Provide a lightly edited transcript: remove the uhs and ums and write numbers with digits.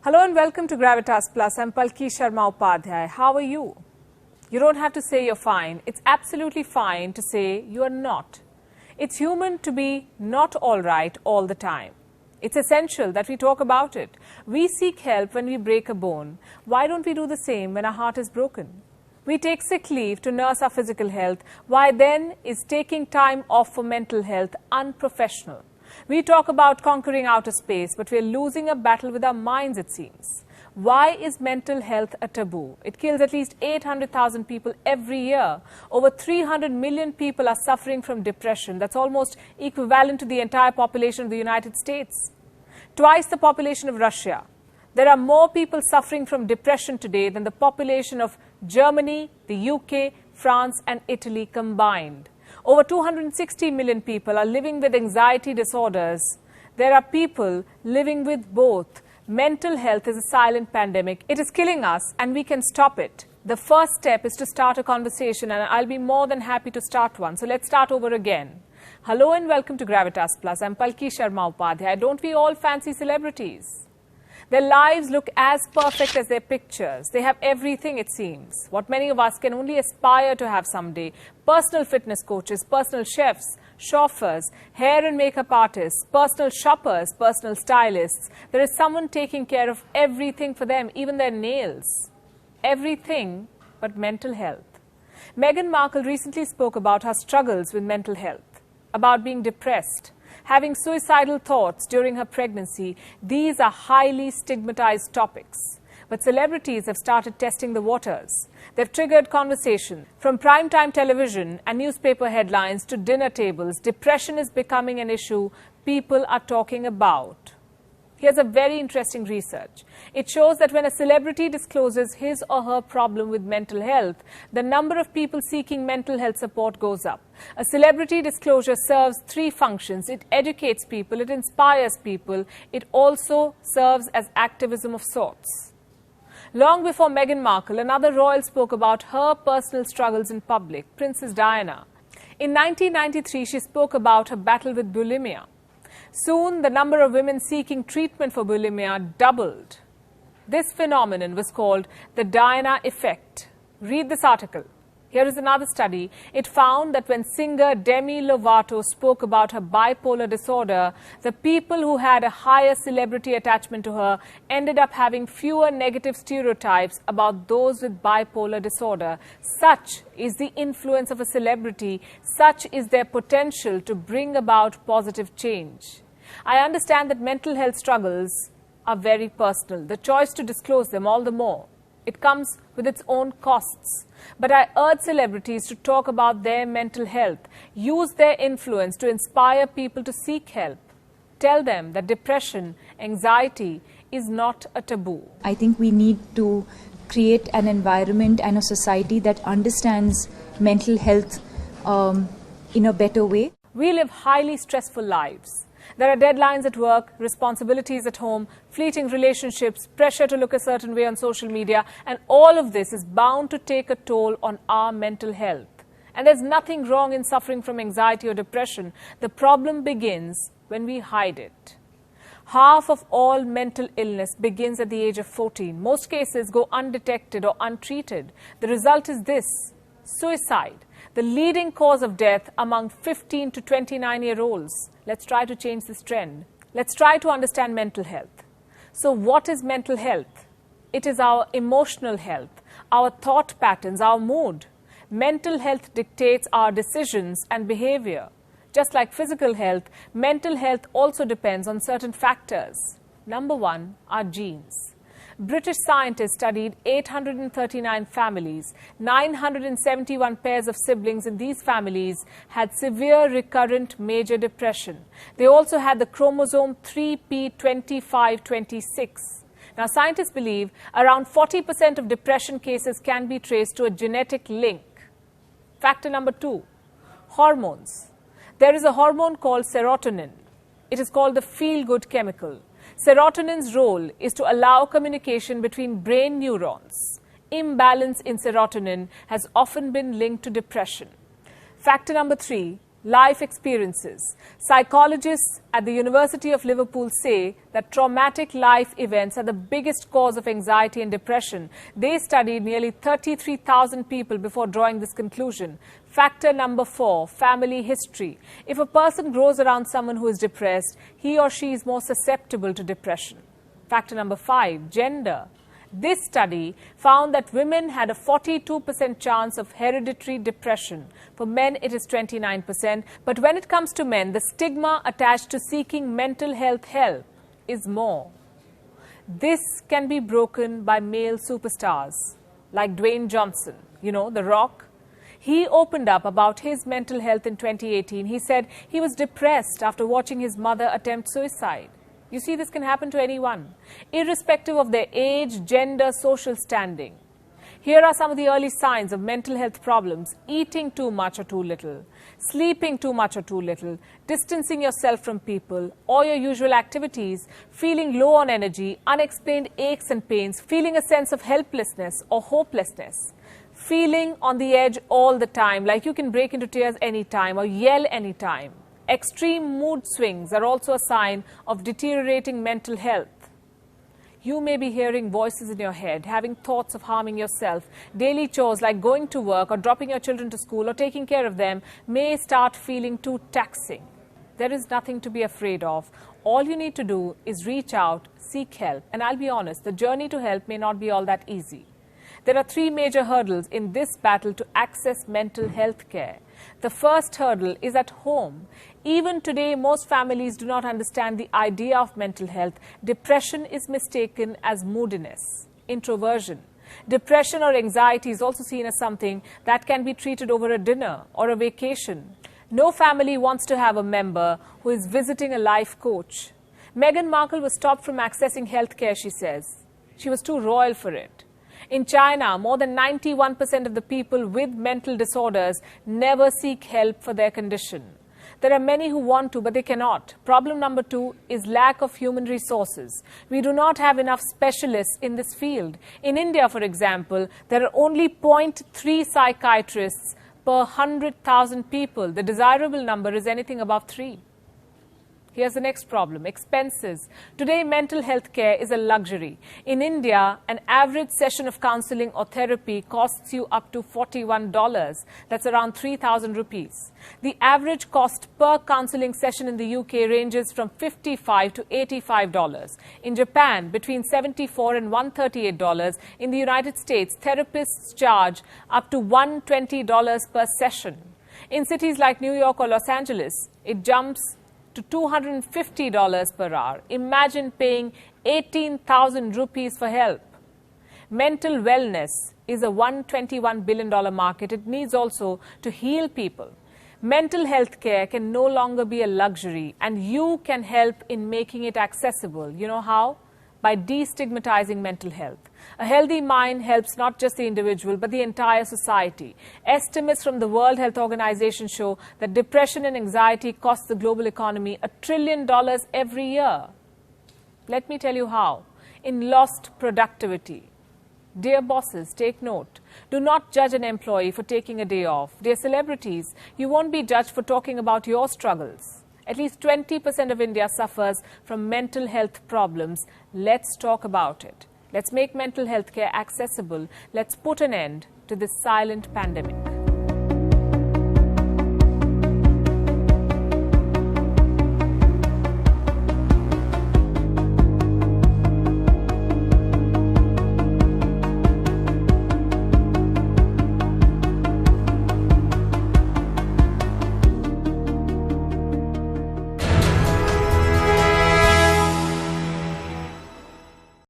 Hello and welcome to Gravitas Plus. I'm Palki Sharma Upadhyay. How are you? You don't have to say you're fine. It's absolutely fine to say you are not. It's human to be not all right all the time. It's essential that we talk about it. We seek help when we break a bone. Why don't we do the same when our heart is broken? We take sick leave to nurse our physical health. Why then is taking time off for mental health unprofessional? We talk about conquering outer space, but we're losing a battle with our minds, it seems. Why is mental health a taboo? It kills at least 800,000 people every year. Over 300 million people are suffering from depression. That's almost equivalent to the entire population of the United States. Twice the population of Russia. There are more people suffering from depression today than the population of Germany, the UK, France and Italy combined. Over 260 million people are living with anxiety disorders. There are people living with both. Mental health is a silent pandemic. It is killing us and we can stop it. The first step is to start a conversation, and I'll be more than happy to start one. So let's start over again. Hello and welcome to Gravitas Plus. I'm Palki Sharma Upadhyay. Don't we all fancy celebrities? Their lives look as perfect as their pictures. They have everything, it seems. What many of us can only aspire to have someday. Personal fitness coaches, personal chefs, chauffeurs, hair and makeup artists, personal shoppers, personal stylists. There is someone taking care of everything for them, even their nails. Everything but mental health. Meghan Markle recently spoke about her struggles with mental health, about being depressed, having suicidal thoughts during her pregnancy. These are highly stigmatized topics. But celebrities have started testing the waters. They've triggered conversation. From primetime television and newspaper headlines to dinner tables, depression is becoming an issue people are talking about. Here's a very interesting research. It shows that when a celebrity discloses his or her problem with mental health, the number of people seeking mental health support goes up. A celebrity disclosure serves three functions. It educates people, it inspires people, it also serves as activism of sorts. Long before Meghan Markle, another royal spoke about her personal struggles in public, Princess Diana. In 1993, she spoke about her battle with bulimia. Soon, the number of women seeking treatment for bulimia doubled. This phenomenon was called the Diana effect. Read this article. Here is another study. It found that when singer Demi Lovato spoke about her bipolar disorder, the people who had a higher celebrity attachment to her ended up having fewer negative stereotypes about those with bipolar disorder. Such is the influence of a celebrity. Such is their potential to bring about positive change. I understand that mental health struggles are very personal. The choice to disclose them all the more. It comes with its own costs. But I urge celebrities to talk about their mental health. Use their influence to inspire people to seek help. Tell them that depression, anxiety is not a taboo. I think we need to create an environment and a society that understands mental health in a better way. We live highly stressful lives. There are deadlines at work, responsibilities at home, fleeting relationships, pressure to look a certain way on social media, and all of this is bound to take a toll on our mental health. And there's nothing wrong in suffering from anxiety or depression. The problem begins when we hide it. Half of all mental illness begins at the age of 14. Most cases go undetected or untreated. The result is this: suicide, the leading cause of death among 15 to 29-year-olds. Let's try to change this trend. Let's try to understand mental health. So what is mental health? It is our emotional health, our thought patterns, our mood. Mental health dictates our decisions and behavior. Just like physical health, mental health also depends on certain factors. Number one, our genes. British scientists studied 839 families. 971 pairs of siblings in these families had severe recurrent major depression. They also had the chromosome 3p2526. Now, scientists believe around 40% of depression cases can be traced to a genetic link. Factor number two, hormones. There is a hormone called serotonin. It is called the feel-good chemical. Serotonin's role is to allow communication between brain neurons. Imbalance in serotonin has often been linked to depression. Factor number three, life experiences. Psychologists at the University of Liverpool say that traumatic life events are the biggest cause of anxiety and depression. They studied nearly 33,000 people before drawing this conclusion. Factor number 4, family history. If a person grows around someone who is depressed, he or she is more susceptible to depression. Factor number 5, gender. This study found that women had a 42% chance of hereditary depression. For men, it is 29%. But when it comes to men, the stigma attached to seeking mental health help is more. This can be broken by male superstars like Dwayne Johnson, The Rock. He opened up about his mental health in 2018. He said he was depressed after watching his mother attempt suicide. You see, this can happen to anyone, irrespective of their age, gender, social standing. Here are some of the early signs of mental health problems: eating too much or too little, sleeping too much or too little, distancing yourself from people or your usual activities, feeling low on energy, unexplained aches and pains, feeling a sense of helplessness or hopelessness, feeling on the edge all the time, like you can break into tears anytime or yell anytime. Extreme mood swings are also a sign of deteriorating mental health. You may be hearing voices in your head, having thoughts of harming yourself. Daily chores like going to work or dropping your children to school or taking care of them may start feeling too taxing. There is nothing to be afraid of. All you need to do is reach out, seek help. And I'll be honest, the journey to help may not be all that easy. There are 3 major hurdles in this battle to access mental health care. The first hurdle is at home. Even today, most families do not understand the idea of mental health. Depression is mistaken as moodiness, introversion. Depression or anxiety is also seen as something that can be treated over a dinner or a vacation. No family wants to have a member who is visiting a life coach. Meghan Markle was stopped from accessing health care, she says. She was too royal for it. In China, more than 91% of the people with mental disorders never seek help for their condition. There are many who want to, but they cannot. Problem number 2 is lack of human resources. We do not have enough specialists in this field. In India, for example, there are only 0.3 psychiatrists per 100,000 people. The desirable number is anything above 3. Here's the next problem: expenses. Today, mental health care is a luxury. In India, an average session of counseling or therapy costs you up to $41. That's around 3,000 rupees. The average cost per counseling session in the UK ranges from $55 to $85. In Japan, between $74 and $138. In the United States, therapists charge up to $120 per session. In cities like New York or Los Angeles, it jumps to $250 per hour. Imagine paying 18,000 rupees for help. Mental wellness is a $121 billion market. It needs also to heal people. Mental health care can no longer be a luxury, and you can help in making it accessible. You know how? By destigmatizing mental health. A healthy mind helps not just the individual, but the entire society. Estimates from the World Health Organization show that depression and anxiety cost the global economy $1 trillion every year. Let me tell you how. In lost productivity. Dear bosses, take note. Do not judge an employee for taking a day off. Dear celebrities, you won't be judged for talking about your struggles. At least 20% of India suffers from mental health problems. Let's talk about it. Let's make mental health care accessible. Let's put an end to this silent pandemic.